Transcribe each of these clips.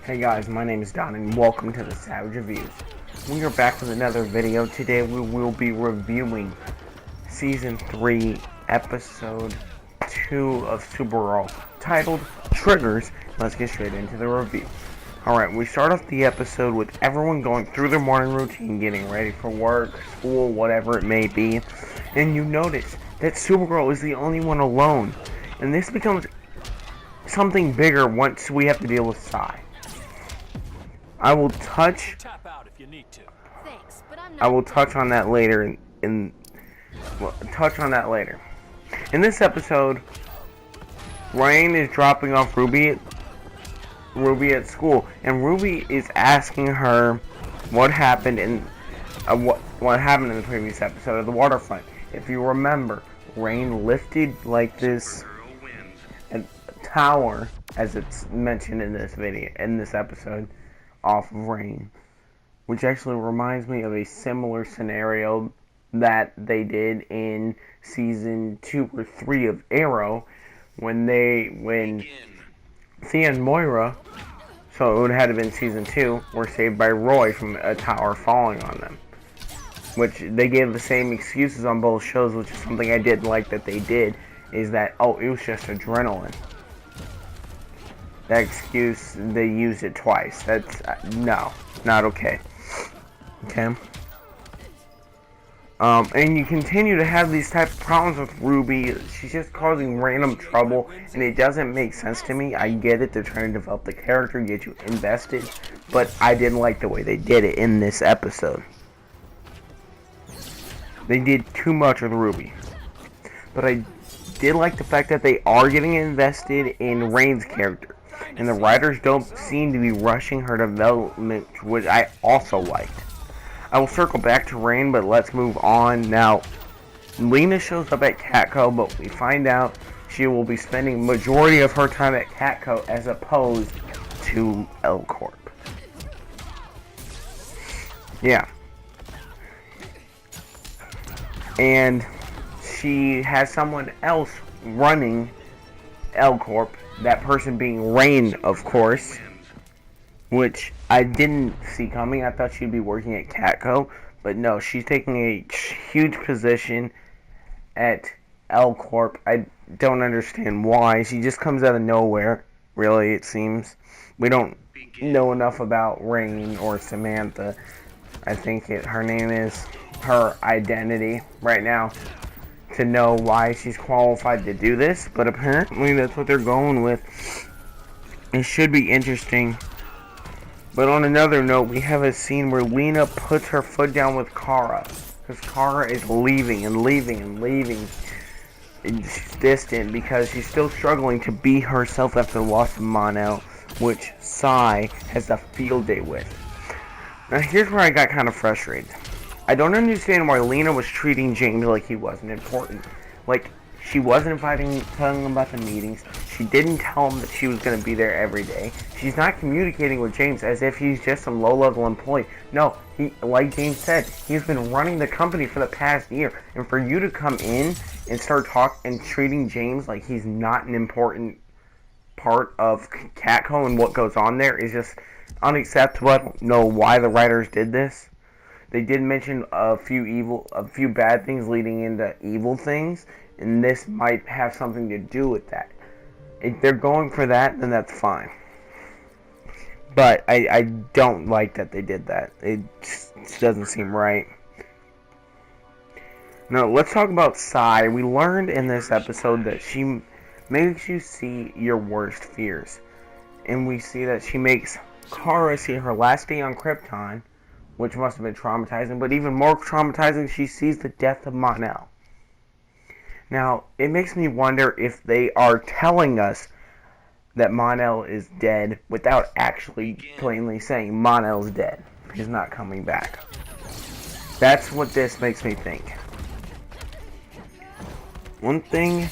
Hey guys, my name is Don and welcome to the Savage Reviews. We are back with another video. Today we will be reviewing Season 3, Episode 2 of Supergirl, titled Triggers. Let's get straight into the review. Alright, we start off the episode with everyone going through their morning routine, getting ready for work, school, whatever it may be. And you notice that Supergirl is the only one alone. And this becomes something bigger once we have to deal with Psy. I will touch on that later in this episode. Rain is dropping off Ruby at school, and Ruby is asking her what happened in what happened in the previous episode of the waterfront. If you remember, Rain lifted like this a tower, as it's mentioned in this episode, off of Rain, which actually reminds me of a similar scenario that they did in season 2 or 3 of Arrow, when Thea and Moira, so it would have been season 2, were saved by Roy from a tower falling on them, which they gave the same excuses on both shows, which is something I did like that they did, is that, oh, it was just adrenaline. That excuse, they used it twice. That's, no, not okay. Okay? And you continue to have these type of problems with Ruby. She's just causing random trouble, and it doesn't make sense to me. I get it, they're trying to develop the character, get you invested, but I didn't like the way they did it in this episode. They did too much with Ruby. But I did like the fact that they are getting invested in Rain's character. And the writers don't seem to be rushing her development, which I also liked. I will circle back to Rain, but let's move on. Now, Lena shows up at Catco, but we find out she will be spending majority of her time at Catco as opposed to L-Corp. Yeah. And she has someone else running L-Corp. That person being Rain, of course, which I didn't see coming. I thought she'd be working at Catco, but no, she's taking a huge position at L-Corp. I don't understand why. She just comes out of nowhere, really, it seems. We don't know enough about Rain or Samantha. I think her name is her identity right now, to know why she's qualified to do this, but apparently that's what they're going with. It should be interesting. But on another note, we have a scene where Lena puts her foot down with Kara, because Kara is leaving. And she's distant because she's still struggling to be herself after the loss of Mon-El, which Psy has a field day with. Now here's where I got kind of frustrated. I don't understand why Lena was treating James like he wasn't important. Like, she wasn't telling him about the meetings. She didn't tell him that she was going to be there every day. She's not communicating with James as if he's just some low-level employee. No, like James said, he's been running the company for the past year. And for you to come in and start treating James like he's not an important part of Catco and what goes on there is just unacceptable. I don't know why the writers did this. They did mention a few bad things leading into evil things, and this might have something to do with that. If they're going for that, then that's fine. But I don't like that they did that. It just doesn't seem right. Now, let's talk about Psy. We learned in this episode that she makes you see your worst fears. And we see that she makes Kara see her last day on Krypton, which must have been traumatizing, but even more traumatizing, she sees the death of Mon-El. Now, it makes me wonder if they are telling us that Mon-El is dead without actually plainly saying Mon-El's dead. He's not coming back. That's what this makes me think. One thing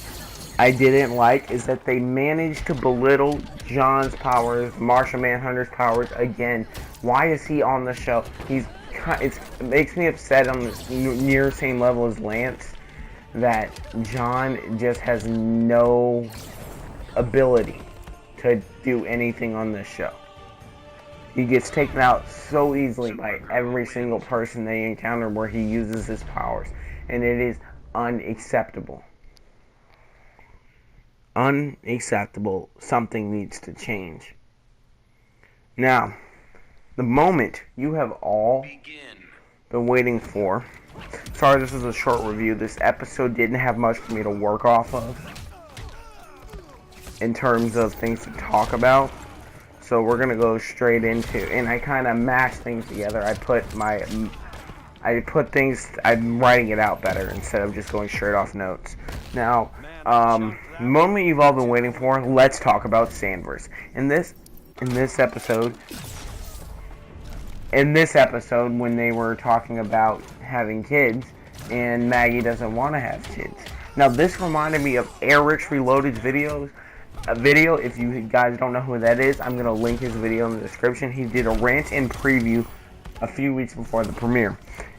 I didn't like is that they managed to belittle John's powers, Martian Manhunter's powers again. Why is he on the show? It makes me upset on the near same level as Lance that John just has no ability to do anything on this show. He gets taken out so easily by every single person they encounter where he uses his powers. And it is unacceptable. Unacceptable. Something needs to change. Now, the moment you have all been waiting for. Sorry, this is a short review. This episode didn't have much for me to work off of in terms of things to talk about. So we're going to go straight into, and I kind of mashed things together. I'm writing it out better instead of just going straight off notes. Now, the moment you've all been waiting for, let's talk about Sandverse. In this episode, when they were talking about having kids, and Maggie doesn't want to have kids. Now, this reminded me of Airricksreloaded's video. If you guys don't know who that is, I'm going to link his video in the description. He did a rant and preview a few weeks before the premiere.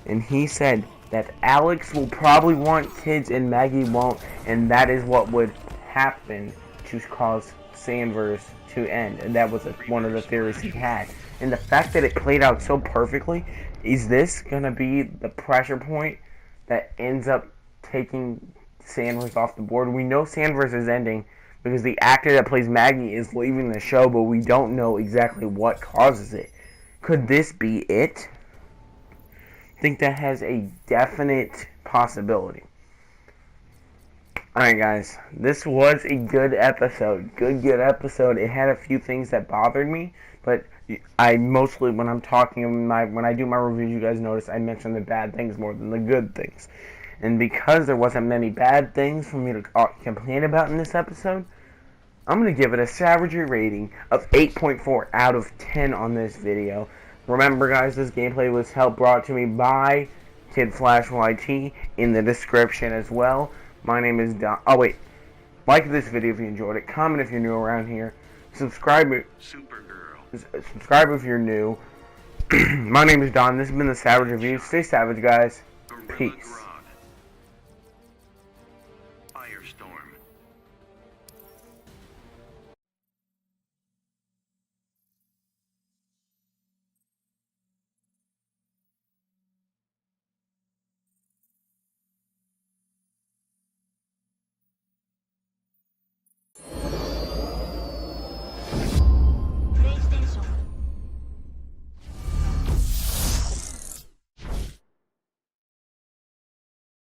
And he said that Alex will probably want kids and Maggie won't. And that is what would happen to cause Sandverse to end. And that was one of the theories he had. And the fact that it played out so perfectly, is this going to be the pressure point that ends up taking Sandverse off the board? We know Sandverse is ending because the actor that plays Maggie is leaving the show, but we don't know exactly what causes it. Could this be it? I think that has a definite possibility. Alright guys, this was a good episode. Good episode. It had a few things that bothered me, but I mostly, when I do my reviews, you guys notice I mention the bad things more than the good things. And because there wasn't many bad things for me to complain about in this episode, I'm going to give it a savagery rating of 8.4 out of 10 on this video. Remember guys, this gameplay was brought to me by KidFlashYT in the description as well. My name is Don. Oh wait, like this video if you enjoyed it, comment if you're new around here, subscribe if you're new. My name is Don, this has been the Savage Review. Stay savage guys, peace.